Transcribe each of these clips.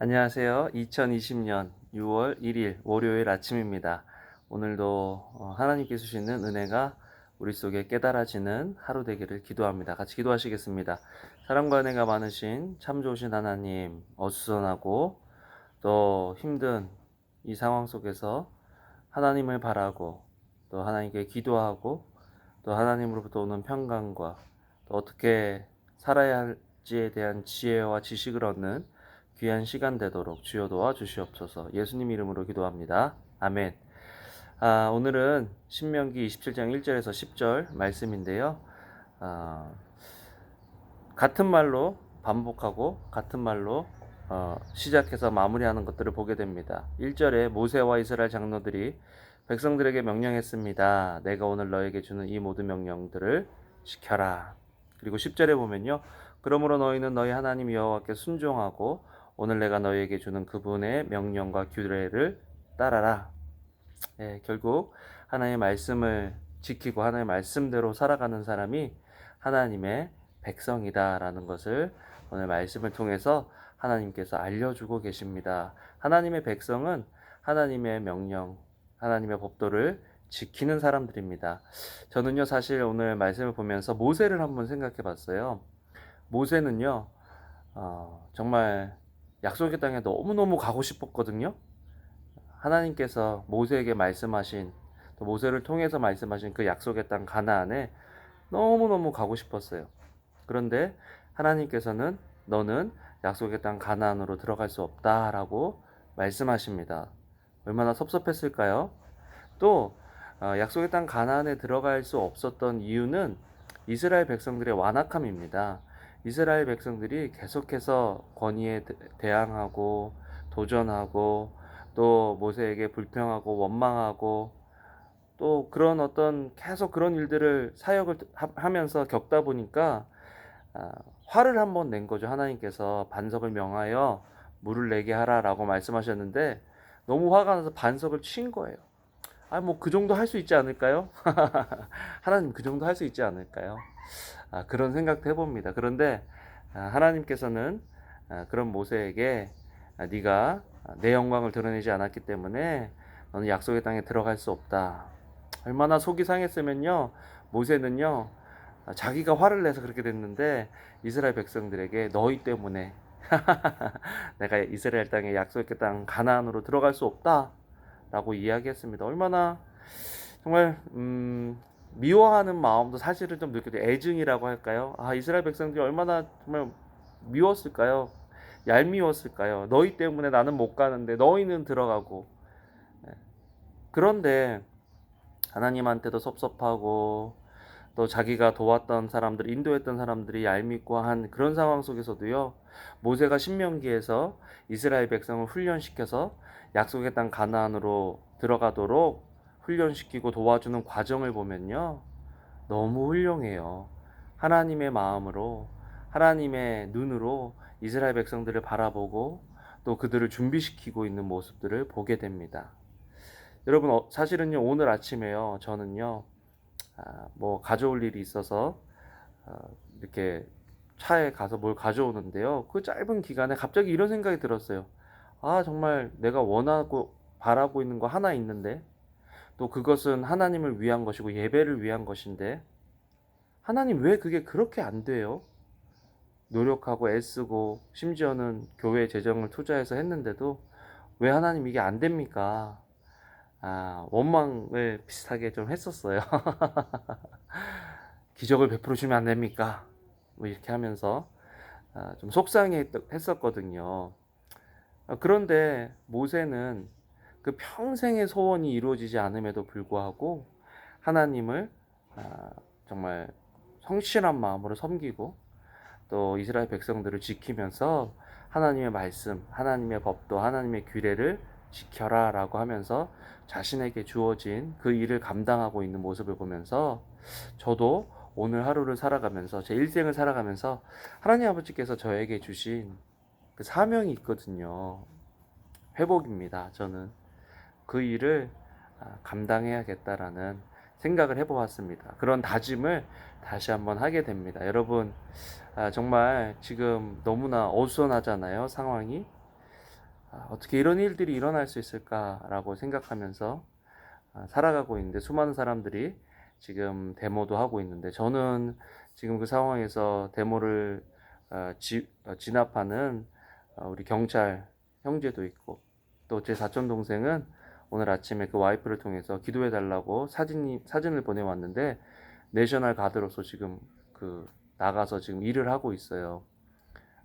안녕하세요. 2020년 6월 1일 월요일 아침입니다. 오늘도 하나님께서 주시는 은혜가 우리 속에 깨달아지는 하루 되기를 기도합니다. 같이 기도하시겠습니다. 사랑과 은혜가 많으신 참 좋으신 하나님, 어수선하고 또 힘든 이 상황 속에서 하나님을 바라고 또 하나님께 기도하고 또 하나님으로부터 오는 평강과 또 어떻게 살아야 할지에 대한 지혜와 지식을 얻는 귀한 시간 되도록 주여 도와주시옵소서. 예수님 이름으로 기도합니다. 아멘. 오늘은 신명기 27장 1절에서 10절 말씀인데요. 아, 같은 말로 반복하고 같은 말로 시작해서 마무리하는 것들을 보게 됩니다. 1절에 모세와 이스라엘 장로들이 백성들에게 명령했습니다. 내가 오늘 너에게 주는 이 모든 명령들을 지켜라. 그리고 10절에 보면요. 그러므로 너희는 너희 하나님 여호와께 순종하고 오늘 내가 너희에게 주는 그분의 명령과 규례를 따라라. 결국 하나님의 말씀을 지키고 하나님의 말씀대로 살아가는 사람이 하나님의 백성이다라는 것을 오늘 말씀을 통해서 하나님께서 알려주고 계십니다. 하나님의 백성은 하나님의 명령, 하나님의 법도를 지키는 사람들입니다. 저는요, 사실 오늘 말씀을 보면서 모세를 한번 생각해 봤어요. 모세는요, 정말 약속의 땅에 너무너무 가고 싶었거든요. 하나님께서 모세에게 말씀하신, 또 모세를 통해서 말씀하신 그 약속의 땅 가나안에 너무너무 가고 싶었어요. 그런데 하나님께서는 너는 약속의 땅 가나안으로 들어갈 수 없다라고 말씀하십니다. 얼마나 섭섭했을까요? 또 약속의 땅 가나안에 들어갈 수 없었던 이유는 이스라엘 백성들의 완악함입니다. 이스라엘 백성들이 계속해서 권위에 대항하고 도전하고 또 모세에게 불평하고 원망하고 또 그런 어떤 계속 그런 일들을 사역을 하면서 겪다 보니까 화를 한번 낸 거죠. 하나님께서 반석을 명하여 물을 내게 하라라고 말씀하셨는데 너무 화가 나서 반석을 친 거예요. 뭐 그 정도 할 수 있지 않을까요? 하나님 그 정도 할 수 있지 않을까요? 그런 생각도 해봅니다. 그런데 하나님께서는 그런 모세에게 네가 내 영광을 드러내지 않았기 때문에 너는 약속의 땅에 들어갈 수 없다. 얼마나 속이 상했으면요. 모세는요. 자기가 화를 내서 그렇게 됐는데 이스라엘 백성들에게 너희 때문에 내가 이스라엘 땅에 약속의 땅 가나안으로 들어갈 수 없다라고 이야기했습니다. 얼마나 정말 미워하는 마음도 사실은 좀 느껴져요. 애증이라고 할까요? 이스라엘 백성들이 얼마나 정말 미웠을까요? 얄미웠을까요? 너희 때문에 나는 못 가는데 너희는 들어가고. 그런데 하나님한테도 섭섭하고 또 자기가 도왔던 사람들, 인도했던 사람들이 얄밉고 한 그런 상황 속에서도요. 모세가 신명기에서 이스라엘 백성을 훈련시켜서 약속의 땅 가나안으로 들어가도록 훈련시키고 도와주는 과정을 보면요. 너무 훌륭해요. 하나님의 마음으로, 하나님의 눈으로 이스라엘 백성들을 바라보고 또 그들을 준비시키고 있는 모습들을 보게 됩니다. 여러분, 사실은요, 오늘 아침에요, 저는요, 뭐 가져올 일이 있어서 이렇게 차에 가서 뭘 가져오는데요. 그 짧은 기간에 갑자기 이런 생각이 들었어요. 정말 내가 원하고 바라고 있는 거 하나 있는데, 또 그것은 하나님을 위한 것이고 예배를 위한 것인데, 하나님 왜 그게 그렇게 안 돼요? 노력하고 애쓰고 심지어는 교회 재정을 투자해서 했는데도 왜 하나님 이게 안 됩니까? 원망을 비슷하게 좀 했었어요. 기적을 베풀어 주면 안 됩니까? 뭐 이렇게 하면서 좀 속상해 했었거든요. 그런데 모세는 그 평생의 소원이 이루어지지 않음에도 불구하고 하나님을 정말 성실한 마음으로 섬기고 또 이스라엘 백성들을 지키면서 하나님의 말씀, 하나님의 법도, 하나님의 규례를 지켜라 라고 하면서 자신에게 주어진 그 일을 감당하고 있는 모습을 보면서 저도 오늘 하루를 살아가면서 제 일생을 살아가면서 하나님 아버지께서 저에게 주신 그 사명이 있거든요. 회복입니다. 저는 그 일을 감당해야겠다라는 생각을 해보았습니다. 그런 다짐을 다시 한번 하게 됩니다. 여러분, 정말 지금 너무나 어수선하잖아요, 상황이. 어떻게 이런 일들이 일어날 수 있을까라고 생각하면서 살아가고 있는데, 수많은 사람들이 지금 데모도 하고 있는데, 저는 지금 그 상황에서 데모를 진압하는 우리 경찰 형제도 있고, 또 제 사촌 동생은 오늘 아침에 그 와이프를 통해서 기도해 달라고 사진을 보내왔는데, 내셔널 가드로서 지금 나가서 지금 일을 하고 있어요.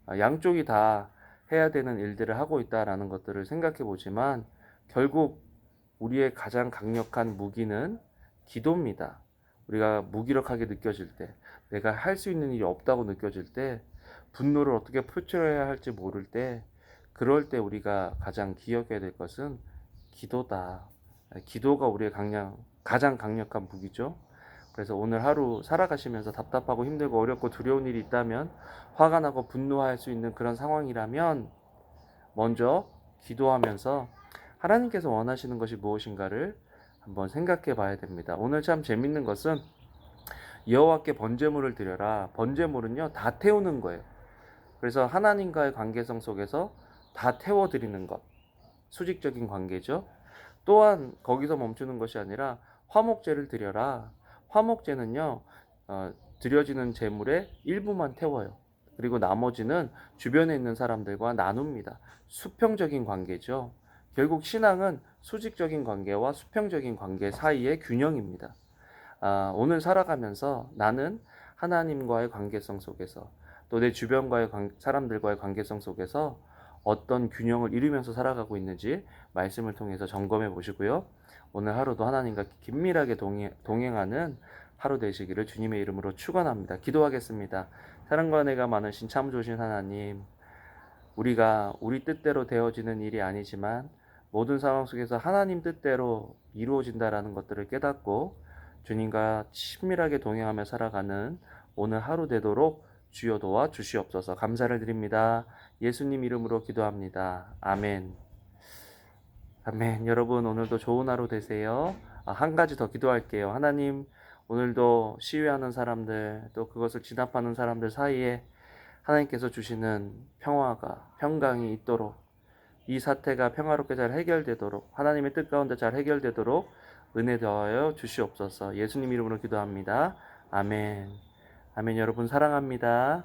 양쪽이 다 해야 되는 일들을 하고 있다라는 것들을 생각해 보지만, 결국 우리의 가장 강력한 무기는 기도입니다. 우리가 무기력하게 느껴질 때, 내가 할 수 있는 일이 없다고 느껴질 때, 분노를 어떻게 표출해야 할지 모를 때, 그럴 때 우리가 가장 기억해야 될 것은 기도다. 기도가 우리의 가장 강력한 무기죠. 그래서 오늘 하루 살아가시면서 답답하고 힘들고 어렵고 두려운 일이 있다면, 화가 나고 분노할 수 있는 그런 상황이라면, 먼저 기도하면서 하나님께서 원하시는 것이 무엇인가를 한번 생각해 봐야 됩니다. 오늘 참 재밌는 것은 여호와께 번제물을 드려라. 번제물은요, 다 태우는 거예요. 그래서 하나님과의 관계성 속에서 다 태워 드리는 것. 수직적인 관계죠. 또한 거기서 멈추는 것이 아니라 화목제를 드려라. 화목제는요, 드려지는 제물의 일부만 태워요. 그리고 나머지는 주변에 있는 사람들과 나눕니다. 수평적인 관계죠. 결국 신앙은 수직적인 관계와 수평적인 관계 사이의 균형입니다. 오늘 살아가면서 나는 하나님과의 관계성 속에서, 또 내 주변과의 사람들과의 관계성 속에서 어떤 균형을 이루면서 살아가고 있는지 말씀을 통해서 점검해 보시고요. 오늘 하루도 하나님과 긴밀하게 동행하는 하루 되시기를 주님의 이름으로 축원합니다. 기도하겠습니다. 사랑과 은혜가 많으신 참 좋으신 하나님, 우리가 우리 뜻대로 되어지는 일이 아니지만 모든 상황 속에서 하나님 뜻대로 이루어진다라는 것들을 깨닫고 주님과 친밀하게 동행하며 살아가는 오늘 하루 되도록 주여 도와 주시옵소서. 감사를 드립니다. 예수님 이름으로 기도합니다. 아멘. 아멘. 여러분, 오늘도 좋은 하루 되세요. 한 가지 더 기도할게요. 하나님, 오늘도 시위하는 사람들, 또 그것을 진압하는 사람들 사이에 하나님께서 주시는 평강이 있도록, 이 사태가 평화롭게 잘 해결되도록, 하나님의 뜻 가운데 잘 해결되도록 은혜 더하여 주시옵소서. 예수님 이름으로 기도합니다. 아멘. 아멘. 여러분 사랑합니다.